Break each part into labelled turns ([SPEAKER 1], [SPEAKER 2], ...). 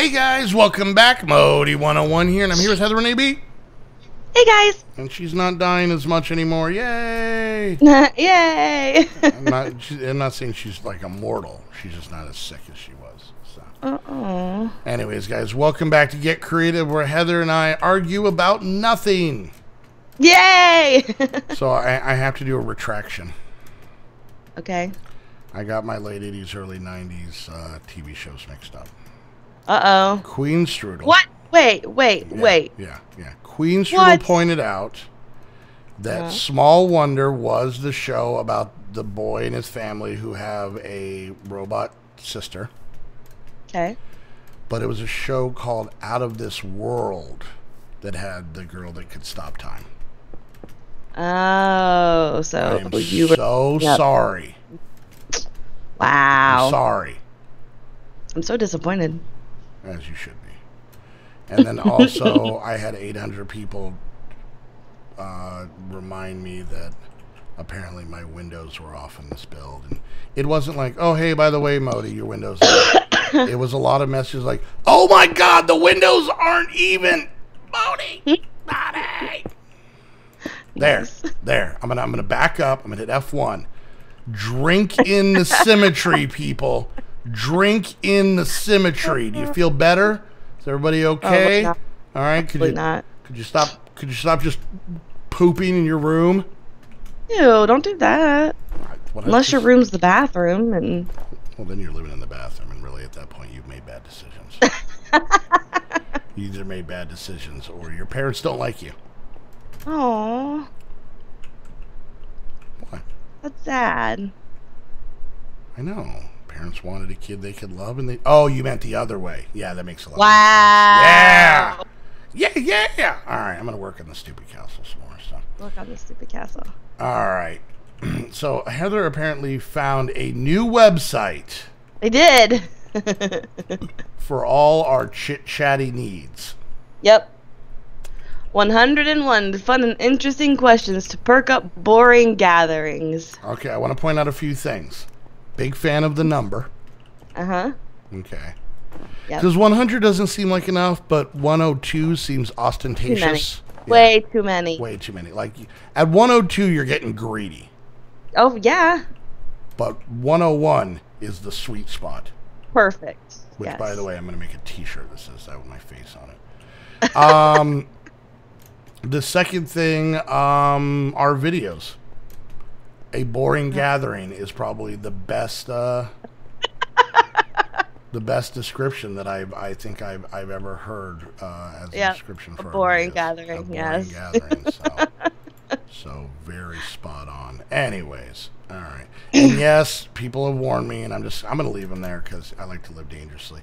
[SPEAKER 1] Hey guys, welcome back. Modi 101 here, and I'm here with Heather and AB.
[SPEAKER 2] Hey guys!
[SPEAKER 1] And she's not dying as much anymore. Yay!
[SPEAKER 2] Yay!
[SPEAKER 1] I'm not saying she's like immortal. She's just not as sick as she was. So. Anyways, guys, welcome back to Get Creative, where Heather and I argue about nothing.
[SPEAKER 2] Yay!
[SPEAKER 1] So I have to do a retraction.
[SPEAKER 2] Okay.
[SPEAKER 1] I got my late 80s, early 90s TV shows mixed up.
[SPEAKER 2] Uh-oh.
[SPEAKER 1] Queen Strudel.
[SPEAKER 2] What? Wait.
[SPEAKER 1] Yeah. Queen Strudel pointed out that Small Wonder was the show about the boy and his family who have a robot sister.
[SPEAKER 2] Okay.
[SPEAKER 1] But it was a show called Out of This World that had the girl that could stop time.
[SPEAKER 2] Oh, so
[SPEAKER 1] I am so sorry.
[SPEAKER 2] Wow.
[SPEAKER 1] I'm sorry.
[SPEAKER 2] I'm so disappointed.
[SPEAKER 1] As you should be. And then also, I had 800 people remind me that apparently my windows were off in this build. And it wasn't like, oh, hey, by the way, Modi, your windows are It was a lot of messages like, oh, my God, the windows aren't even. Modi. Modi. There. I'm gonna back up. I'm gonna hit F1. Drink in the symmetry, people. Drink in the symmetry. Do you feel better? Is everybody okay? All right. Could you stop just pooping in your room?
[SPEAKER 2] Ew, don't do that. Unless your room's the bathroom, and
[SPEAKER 1] well, then you're living in the bathroom, and really at that point you've made bad decisions. You either made bad decisions or your parents don't like you.
[SPEAKER 2] Aww.
[SPEAKER 1] What?
[SPEAKER 2] That's sad.
[SPEAKER 1] I know. Parents wanted a kid they could love, and they... Oh, you meant the other way. Yeah, that makes a lot of sense. Yeah. All right, I'm going to work on the stupid castle some more. So.
[SPEAKER 2] Work on the stupid castle.
[SPEAKER 1] All right. So, Heather apparently found a new website.
[SPEAKER 2] I did.
[SPEAKER 1] For all our chit-chatty needs.
[SPEAKER 2] Yep. 101 fun and interesting questions to perk up boring gatherings.
[SPEAKER 1] Okay, I want to point out a few things. Big fan of the number.
[SPEAKER 2] Uh-huh.
[SPEAKER 1] Okay.
[SPEAKER 2] Yep.
[SPEAKER 1] Because 100 doesn't seem like enough, but 102 seems ostentatious.
[SPEAKER 2] Too many. Way too many.
[SPEAKER 1] Way too many. Like, at 102, you're getting greedy.
[SPEAKER 2] Oh, yeah.
[SPEAKER 1] But 101 is the sweet spot.
[SPEAKER 2] Perfect.
[SPEAKER 1] Which, by the way, I'm going to make a t-shirt that says that with my face on it. The second thing, are videos. A boring gathering is probably the best, the best description that I think I've ever heard as a description for
[SPEAKER 2] a boring gathering. Yes.
[SPEAKER 1] Gathering, so very spot on. Anyways, all right. And yes, people have warned me, and I'm going to leave them there because I like to live dangerously.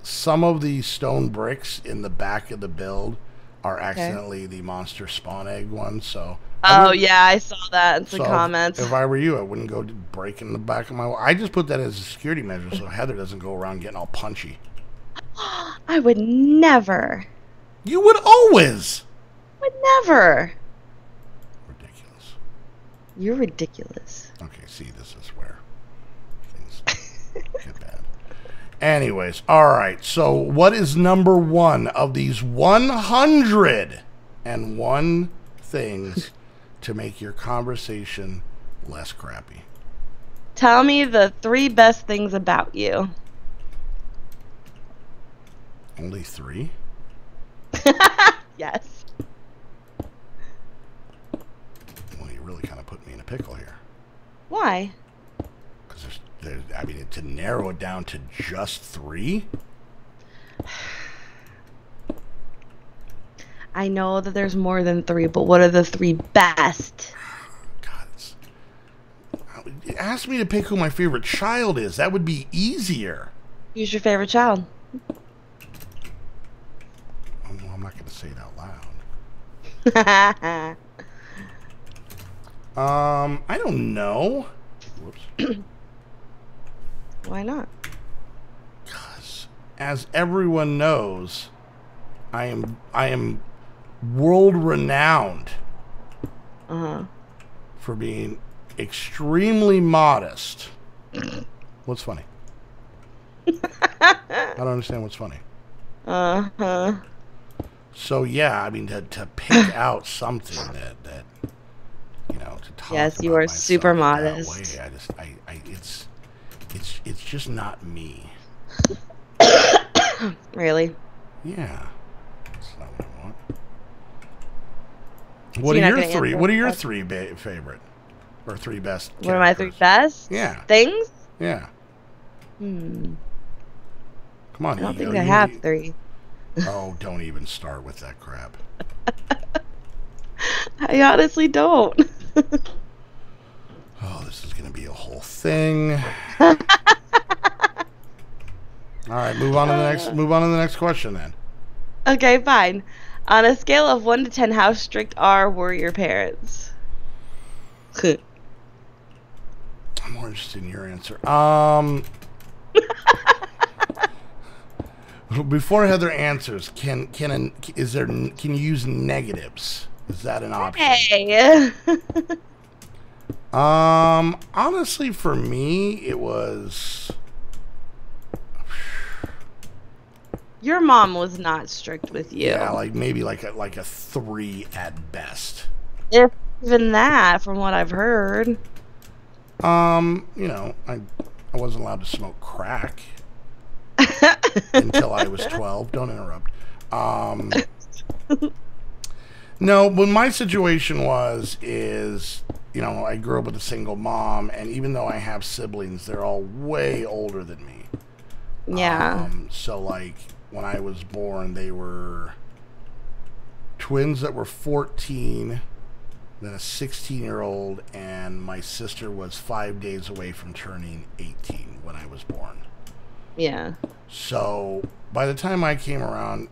[SPEAKER 1] Some of the stone bricks in the back of the build are accidentally the monster spawn egg ones, so...
[SPEAKER 2] yeah, I saw that in some comments.
[SPEAKER 1] If I were you, I wouldn't go to break in the back of my wall. I just put that as a security measure so Heather doesn't go around getting all punchy.
[SPEAKER 2] I would never.
[SPEAKER 1] You would always!
[SPEAKER 2] Would never.
[SPEAKER 1] Ridiculous.
[SPEAKER 2] You're ridiculous.
[SPEAKER 1] Okay, see, this is where things get bad. Anyways, alright, so what is number one of these 101 things to make your conversation less crappy?
[SPEAKER 2] Tell me the 3 best things about you.
[SPEAKER 1] Only 3?
[SPEAKER 2] Yes.
[SPEAKER 1] Well, you really kind of put me in a pickle here.
[SPEAKER 2] Why?
[SPEAKER 1] Because I mean, to narrow it down to just 3?
[SPEAKER 2] I know that there's more than 3, but what are the 3 best?
[SPEAKER 1] God, ask me to pick who my favorite child is. That would be easier.
[SPEAKER 2] Who's your favorite child?
[SPEAKER 1] Well, I'm not going to say it out loud. I don't know. Whoops.
[SPEAKER 2] Why not?
[SPEAKER 1] Because, as everyone knows, I am world renowned for being extremely modest. What's funny? I don't understand what's funny.
[SPEAKER 2] Uh-huh.
[SPEAKER 1] So yeah, I mean to pick out something that you know, to talk
[SPEAKER 2] Yes,
[SPEAKER 1] about
[SPEAKER 2] you are
[SPEAKER 1] myself
[SPEAKER 2] super
[SPEAKER 1] that
[SPEAKER 2] modest.
[SPEAKER 1] way, it's just not me.
[SPEAKER 2] Really?
[SPEAKER 1] Yeah, that's not what I want.
[SPEAKER 2] So
[SPEAKER 1] What are
[SPEAKER 2] you're not
[SPEAKER 1] your
[SPEAKER 2] gonna
[SPEAKER 1] three?
[SPEAKER 2] answer
[SPEAKER 1] What are your
[SPEAKER 2] that?
[SPEAKER 1] three favorite or three best
[SPEAKER 2] What are my three
[SPEAKER 1] characters?
[SPEAKER 2] best
[SPEAKER 1] Yeah,
[SPEAKER 2] things?
[SPEAKER 1] yeah.
[SPEAKER 2] Hmm.
[SPEAKER 1] Come on,
[SPEAKER 2] I don't think
[SPEAKER 1] ego.
[SPEAKER 2] I have three.
[SPEAKER 1] Oh, don't even start with that crap.
[SPEAKER 2] I honestly don't.
[SPEAKER 1] Oh, this is gonna be a whole thing. All right, move on to the next. Move on to the next question then.
[SPEAKER 2] Okay, fine. On a scale of 1 to 10, how strict were your parents?
[SPEAKER 1] I'm more interested in your answer. Before Heather answers, can you use negatives? Is that an option?
[SPEAKER 2] Hey.
[SPEAKER 1] Honestly, for me, it was.
[SPEAKER 2] Your mom was not strict with you.
[SPEAKER 1] Yeah, like maybe like a 3 at best.
[SPEAKER 2] If even that, from what I've heard.
[SPEAKER 1] You know, I wasn't allowed to smoke crack until I was 12. Don't interrupt. No, but my situation is, you know, I grew up with a single mom, and even though I have siblings, they're all way older than me.
[SPEAKER 2] Yeah.
[SPEAKER 1] So like when I was born, they were twins that were 14, then a 16-year-old, and my sister was 5 days away from turning 18 when I was born.
[SPEAKER 2] Yeah.
[SPEAKER 1] So by the time I came around,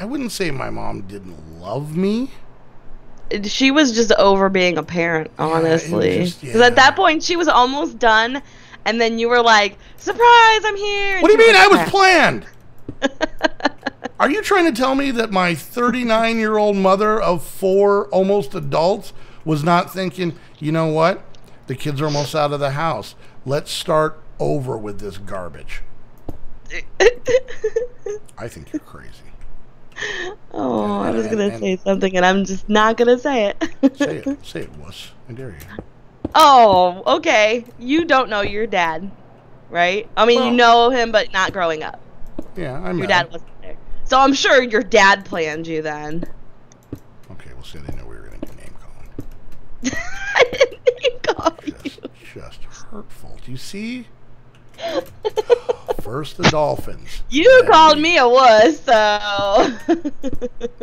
[SPEAKER 1] I wouldn't say my mom didn't love me.
[SPEAKER 2] She was just over being a parent, honestly. Because at that point, she was almost done, and then you were like, surprise, I'm here!
[SPEAKER 1] What do you mean I was planned? Are you trying to tell me that my 39-year-old mother of 4 almost adults was not thinking, you know what? The kids are almost out of the house. Let's start over with this garbage. I think you're crazy.
[SPEAKER 2] Oh, I was going to say something, and I'm just not going to say it.
[SPEAKER 1] Say it. Say it, wuss. I dare you.
[SPEAKER 2] Oh, okay. You don't know your dad, right? I mean, you know him, but not growing up.
[SPEAKER 1] Yeah, I met
[SPEAKER 2] your dad
[SPEAKER 1] him.
[SPEAKER 2] wasn't there. So I'm sure your dad planned you then.
[SPEAKER 1] Okay, well, see, they know we were going to do name calling.
[SPEAKER 2] I didn't name call you.
[SPEAKER 1] Just hurtful. Do you see? First the Dolphins.
[SPEAKER 2] You called me a wuss, so.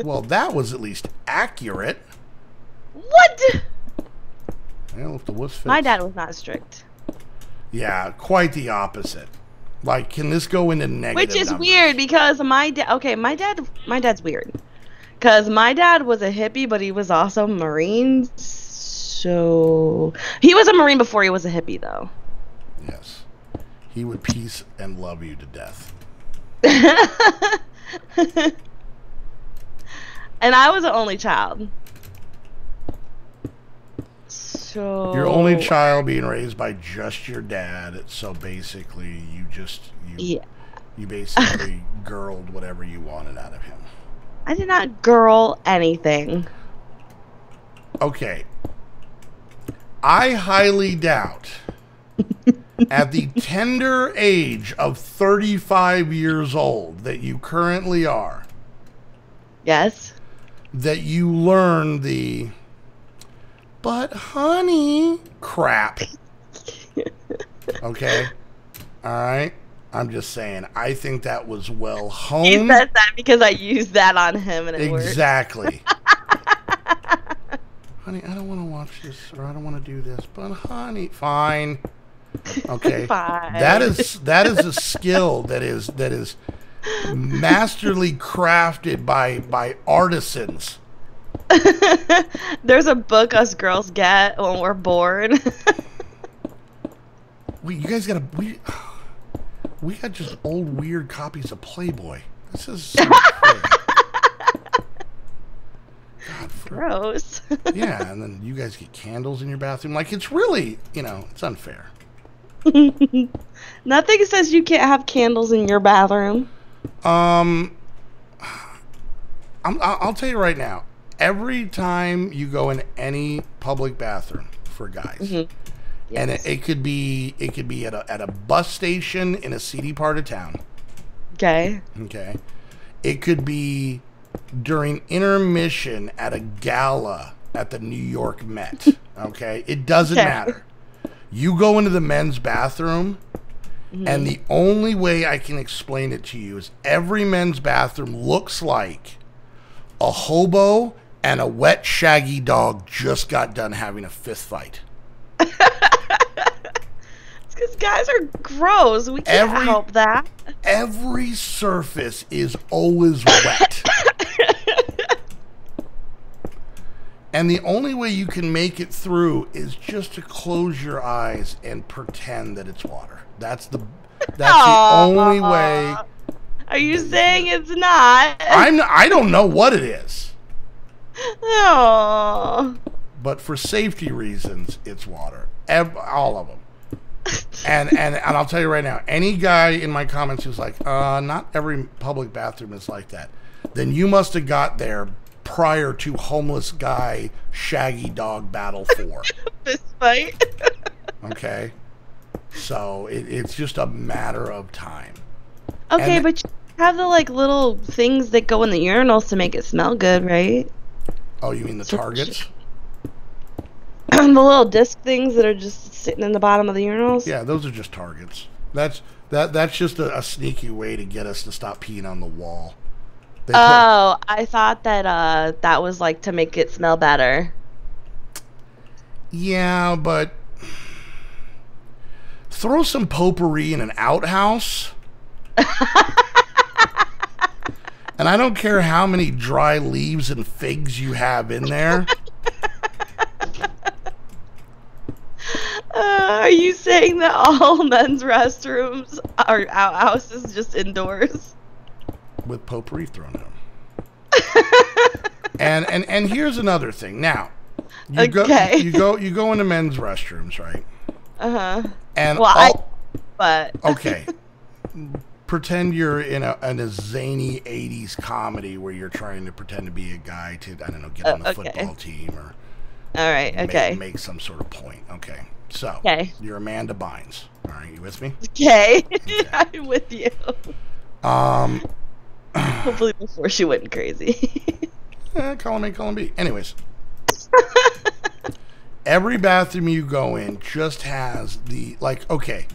[SPEAKER 1] Well, that was at least accurate.
[SPEAKER 2] What?
[SPEAKER 1] Well, if the wuss fits.
[SPEAKER 2] My dad was not strict.
[SPEAKER 1] Yeah, quite the opposite. Like, can this go into negative
[SPEAKER 2] Which is
[SPEAKER 1] numbers?
[SPEAKER 2] weird because my dad. Okay, my dad's weird. Because my dad was a hippie, but he was also Marine. So he was a Marine before he was a hippie, though.
[SPEAKER 1] Yes. He would peace and love you to death.
[SPEAKER 2] And I was an only child. So
[SPEAKER 1] Your only child being raised by just your dad. So basically, you basically girled whatever you wanted out of him.
[SPEAKER 2] I did not girl anything.
[SPEAKER 1] Okay. I highly doubt at the tender age of 35 years old that you currently are.
[SPEAKER 2] Yes.
[SPEAKER 1] That you learn the "but honey" crap. Okay? Alright? I'm just saying, I think that was well honed.
[SPEAKER 2] You said that because I used that on him and it
[SPEAKER 1] exactly. Honey, I don't want to watch this, or I don't want to do this, but honey, fine. Okay.
[SPEAKER 2] Fine.
[SPEAKER 1] That is a skill that is masterly crafted by artisans.
[SPEAKER 2] There's a book us girls get when we're bored.
[SPEAKER 1] Wait, you guys we got just old weird copies of Playboy. This is so God,
[SPEAKER 2] gross.
[SPEAKER 1] Yeah, and then you guys get candles in your bathroom. Like, it's really, it's unfair.
[SPEAKER 2] Nothing says you can't have candles in your bathroom.
[SPEAKER 1] I'll tell you right now. Every time you go in any public bathroom for guys,
[SPEAKER 2] Yes.
[SPEAKER 1] and it could be at a bus station in a seedy part of town.
[SPEAKER 2] Okay.
[SPEAKER 1] Okay. It could be during intermission at a gala at the New York Met. Okay. It doesn't matter. You go into the men's bathroom, and the only way I can explain it to you is every men's bathroom looks like a hobo and a wet, shaggy dog just got done having a fist fight.
[SPEAKER 2] It's because guys are gross. We can't help that.
[SPEAKER 1] Every surface is always wet. And the only way you can make it through is just to close your eyes and pretend that it's water. That's the only way.
[SPEAKER 2] Are you saying it's not?
[SPEAKER 1] I don't know what it is.
[SPEAKER 2] Oh.
[SPEAKER 1] But for safety reasons, it's water. All of them. And I'll tell you right now, any guy in my comments who's like, not every public bathroom is like that, then you must have got there prior to homeless guy shaggy dog battle 4.
[SPEAKER 2] Fist fight.
[SPEAKER 1] Okay? So it's just a matter of time.
[SPEAKER 2] Okay, but you have the like little things that go in the urinals to make it smell good, right?
[SPEAKER 1] Oh, you mean the targets?
[SPEAKER 2] The little disc things that are just sitting in the bottom of the urinals?
[SPEAKER 1] Yeah, those are just targets. That's just a sneaky way to get us to stop peeing on the wall.
[SPEAKER 2] I thought that that was like to make it smell better.
[SPEAKER 1] Yeah, but throw some potpourri in an outhouse. And I don't care how many dry leaves and figs you have in there.
[SPEAKER 2] Are you saying that all men's restrooms are outhouses just indoors?
[SPEAKER 1] With potpourri thrown in them. and here's another thing. Now, you go into men's restrooms, right? And okay. Pretend you're in a zany 80s comedy where you're trying to pretend to be a guy to, I don't know, get on the football team or make some sort of point. Okay. So, you're Amanda Bynes. All right, you with me?
[SPEAKER 2] Okay. I'm with you. Hopefully before she went crazy.
[SPEAKER 1] Column A, column B. Anyways. Every bathroom you go in just has the, like, okay.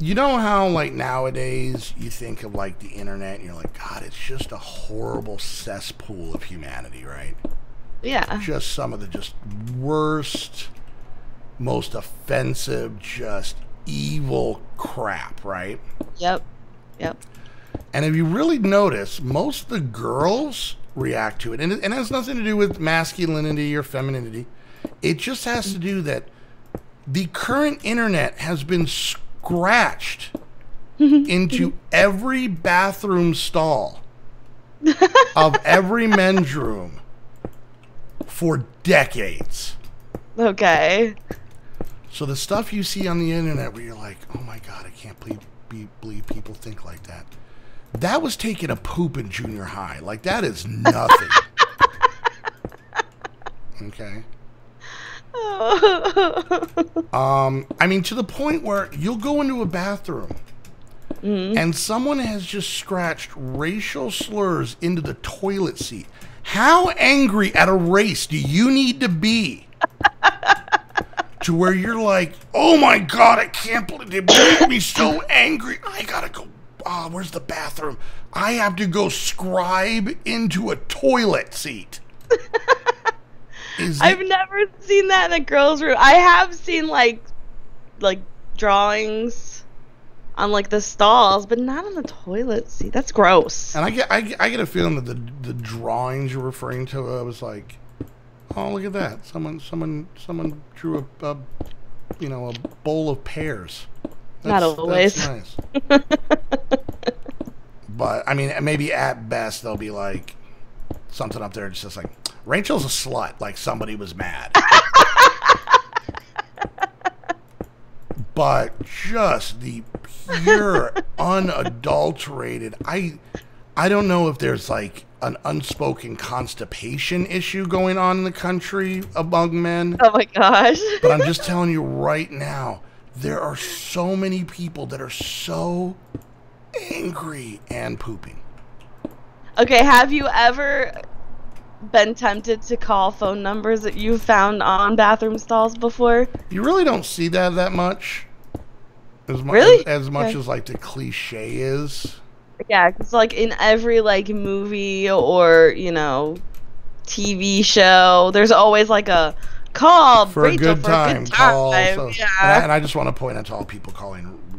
[SPEAKER 1] You know how, like, nowadays you think of, like, the internet and you're like, God, it's just a horrible cesspool of humanity, right?
[SPEAKER 2] Yeah.
[SPEAKER 1] Just some of the just worst, most offensive, just evil crap, right?
[SPEAKER 2] Yep.
[SPEAKER 1] And if you really notice, most of the girls react to it. And it has nothing to do with masculinity or femininity. It just has to do that the current internet has been scratched into every bathroom stall of every men's room for decades.
[SPEAKER 2] Okay.
[SPEAKER 1] So the stuff you see on the internet where you're like, oh my God, I can't believe people think like that. That was taking a poop in junior high. Like, that is nothing. Okay. I mean, to the point where you'll go into a bathroom and someone has just scratched racial slurs into the toilet seat. How angry at a race do you need to be to where you're like, oh my God, I can't believe it made me so angry. I gotta go. Where's the bathroom? I have to go scribe into a toilet seat.
[SPEAKER 2] I've never seen that in a girl's room. I have seen like drawings on like the stalls, but not on the toilet seat. That's gross.
[SPEAKER 1] And I get a feeling that the drawings you're referring to, I was like, oh, look at that. Someone drew a bowl of pears.
[SPEAKER 2] Not always.
[SPEAKER 1] That's nice. But I mean, maybe at best they'll be like something up there just like, Rachel's a slut, like somebody was mad. but just the pure, unadulterated. I don't know if there's like an unspoken constipation issue going on in the country among men.
[SPEAKER 2] Oh my gosh.
[SPEAKER 1] But I'm just telling you right now, there are so many people that are so angry and pooping.
[SPEAKER 2] Okay, have you ever been tempted to call phone numbers that you found on bathroom stalls before?
[SPEAKER 1] You really don't see that much.
[SPEAKER 2] Really?
[SPEAKER 1] As much as like the cliche is.
[SPEAKER 2] Yeah, it's like in every like movie or, you know, TV show, there's always like a call
[SPEAKER 1] for
[SPEAKER 2] Rachel
[SPEAKER 1] a good
[SPEAKER 2] for
[SPEAKER 1] time.
[SPEAKER 2] a good time.
[SPEAKER 1] Call. So,
[SPEAKER 2] yeah.
[SPEAKER 1] and I just want to point out to all people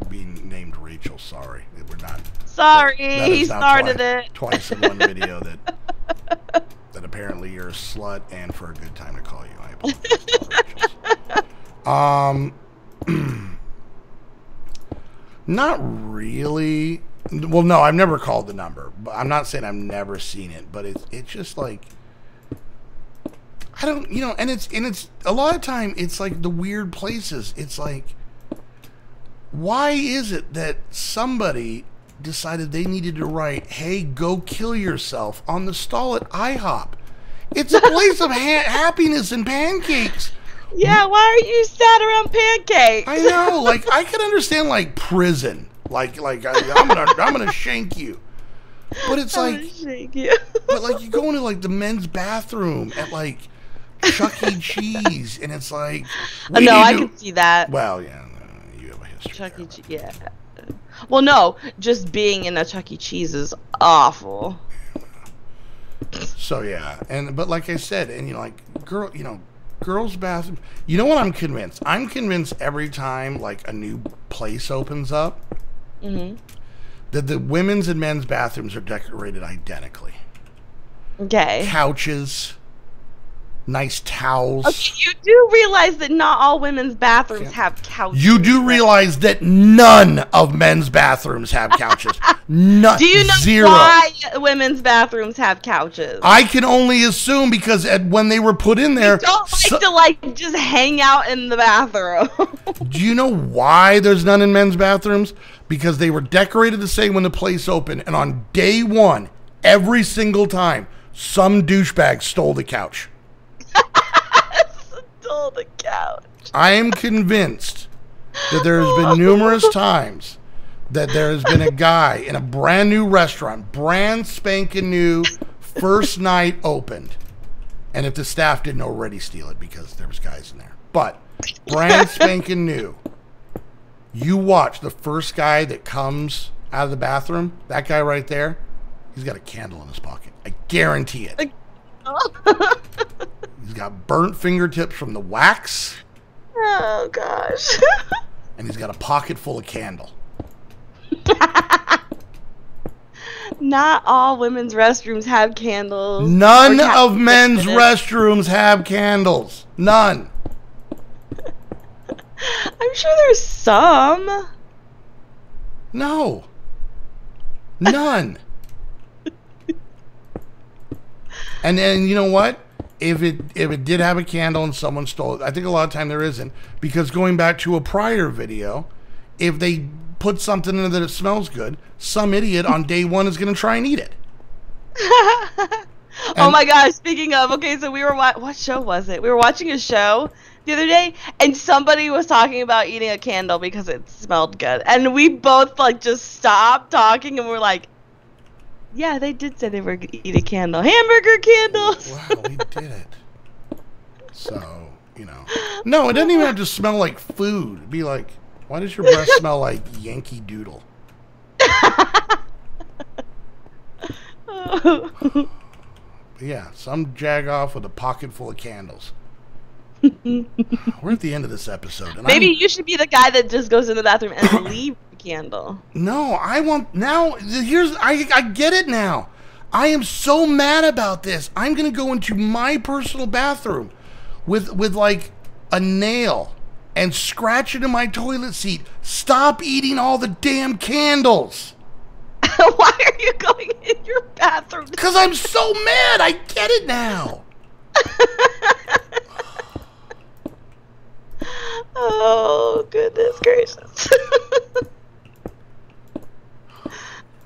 [SPEAKER 1] being named Rachel. Sorry, we're not.
[SPEAKER 2] Sorry,
[SPEAKER 1] that
[SPEAKER 2] he started it.
[SPEAKER 1] Twice in one video that apparently you're a slut and for a good time to call you. I apologize. Not really. Well, no, I've never called the number. But I'm not saying I've never seen it, but it's just like I don't, and it's a lot of time it's like the weird places. It's like, why is it that somebody decided they needed to write, "Hey, go kill yourself" on the stall at IHOP? It's a place of happiness and pancakes.
[SPEAKER 2] Yeah, why are you sad around pancakes?
[SPEAKER 1] I know, like I could understand like prison, like I'm gonna shank you, but it's like, but like you go into like the men's bathroom at like Chuck E. Cheese, and it's like,
[SPEAKER 2] no, I can see that.
[SPEAKER 1] Well, yeah, you have a history.
[SPEAKER 2] Chuck E. Cheese, yeah. Well, no, just being in a Chuck E. Cheese is awful.
[SPEAKER 1] So yeah, but like I said, and like girls' bathroom. You know what I'm convinced? I'm convinced every time like a new place opens up, that the women's and men's bathrooms are decorated identically.
[SPEAKER 2] Okay.
[SPEAKER 1] Couches, nice towels.
[SPEAKER 2] Okay, you do realize that not all women's bathrooms have couches.
[SPEAKER 1] You do realize that none of men's bathrooms have couches. None.
[SPEAKER 2] Do you know
[SPEAKER 1] zero.
[SPEAKER 2] why women's bathrooms have couches?
[SPEAKER 1] I can only assume because when they were put in there,
[SPEAKER 2] you don't like to just hang out in the bathroom.
[SPEAKER 1] Do you know why there's none in men's bathrooms? Because they were decorated the same when the place opened, and on day one, every single time, some douchebag stole the couch.
[SPEAKER 2] Stole the couch.
[SPEAKER 1] I am convinced that there has been numerous times that there has been a guy in a brand new restaurant, brand spanking new, first night opened, and if the staff didn't already steal it because there was guys in there, but brand spanking new. You watch the first guy that comes out of the bathroom, that guy right there, he's got a candle in his pocket. I guarantee it. He's got burnt fingertips from the wax.
[SPEAKER 2] Oh, gosh.
[SPEAKER 1] And he's got a pocket full of candle.
[SPEAKER 2] Not all women's restrooms have candles.
[SPEAKER 1] None of men's restrooms have candles. None.
[SPEAKER 2] I'm sure there's some.
[SPEAKER 1] No. None. And then you know what? If it did have a candle and someone stole it, I think a lot of time there isn't, because going back to a prior video, if they put something in it that it smells good, some idiot on day one is going to try and eat it.
[SPEAKER 2] Oh my gosh! Speaking of, okay, so we were what show was it? We were watching a show the other day, and somebody was talking about eating a candle because it smelled good, and we both like just stopped talking, and we're like, yeah, they did say they were gonna eat a candle. Hamburger candles!
[SPEAKER 1] Wow, we did it. So, no, it doesn't even have to smell like food. It'd be like, why does your breath smell like Yankee Doodle? But yeah, some jag-off with a pocket full of candles. We're at the end of this episode. And
[SPEAKER 2] maybe you should be the guy that just goes in the bathroom and leave the candle.
[SPEAKER 1] No, I get it now. I am so mad about this. I'm going to go into my personal bathroom with like a nail and scratch it in my toilet seat. Stop eating all the damn candles.
[SPEAKER 2] Why are you going in your bathroom?
[SPEAKER 1] Because I'm so mad. I get it now.
[SPEAKER 2] Oh. Oh, goodness gracious.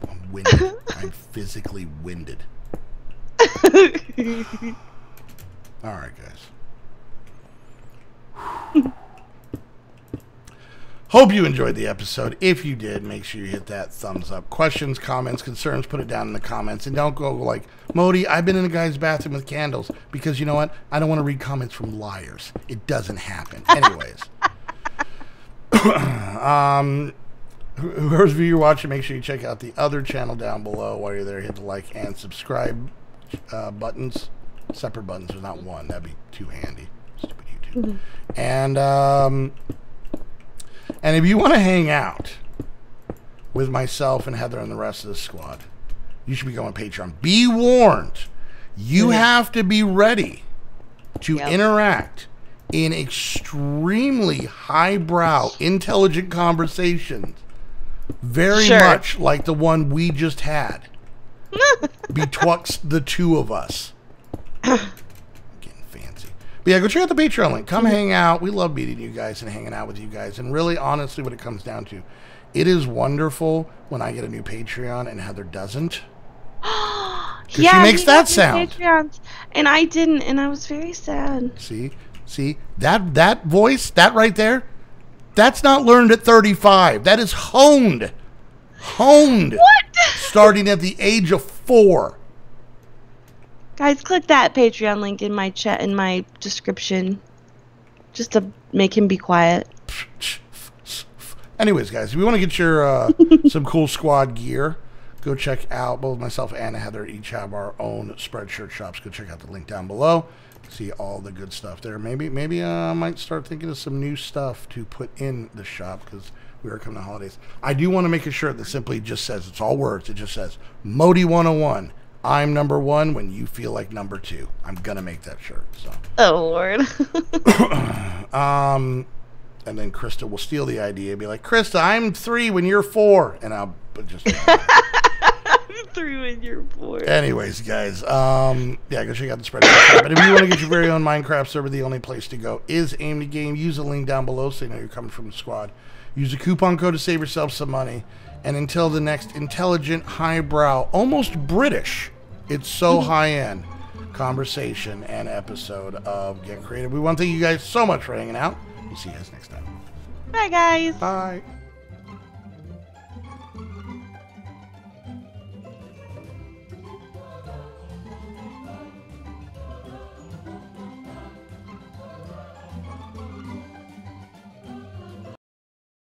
[SPEAKER 1] I'm winded. I'm physically winded. All right, guys. Hope you enjoyed the episode. If you did, make sure you hit that thumbs up. Questions, comments, concerns, put it down in the comments. And don't go like, Modi, I've been in a guy's bathroom with candles. Because you know what? I don't want to read comments from liars. It doesn't happen. Anyways. Whoever's video you're watching, make sure you check out the other channel down below. While you're there, hit the like and subscribe buttons. Separate buttons. There's not one. That'd be too handy. Stupid YouTube. And if you want to hang out with myself and Heather and the rest of the squad, you should be going to Patreon. Be warned. You have to be ready to interact in extremely highbrow, intelligent conversations. Very much like the one we just had. Betwixt the two of us. Getting fancy. But yeah, go check out the Patreon link. Come hang out. We love meeting you guys and hanging out with you guys. And really, honestly, what it comes down to, it is wonderful when I get a new Patreon and Heather doesn't. Yeah, she makes that sound. Patreons,
[SPEAKER 2] and I didn't, and I was very sad.
[SPEAKER 1] See that voice, that right there. That's not learned at 35. That is honed. What? Starting at the age of 4.
[SPEAKER 2] Guys, click that Patreon link in my chat, in my description, just to make him be quiet.
[SPEAKER 1] Anyways, guys, if you want to get your some cool squad gear, go check out. Both myself and Heather each have our own Spreadshirt shops. Go check out the link down below. See all the good stuff there. Maybe I might start thinking of some new stuff to put in the shop because we are coming to holidays. I do want to make a shirt that simply just says, it's all words. It just says, Modi 101. I'm number 1 when you feel like number 2. I'm gonna make that shirt. So.
[SPEAKER 2] Oh Lord.
[SPEAKER 1] And then Krista will steal the idea and be like, Krista, I'm 3 when you're 4, and I'll just.
[SPEAKER 2] 3 when you're 4.
[SPEAKER 1] Anyways, guys, yeah, go check out the Spreadshirt. But if you want to get your very own Minecraft server, the only place to go is Aim to Game. Use the link down below so you know you're coming from the squad. Use a coupon code to save yourself some money. And until the next intelligent, highbrow, almost British, it's so high-end conversation and episode of Get Creative. We want to thank you guys so much for hanging out. We'll see you guys next time.
[SPEAKER 2] Bye, guys.
[SPEAKER 1] Bye.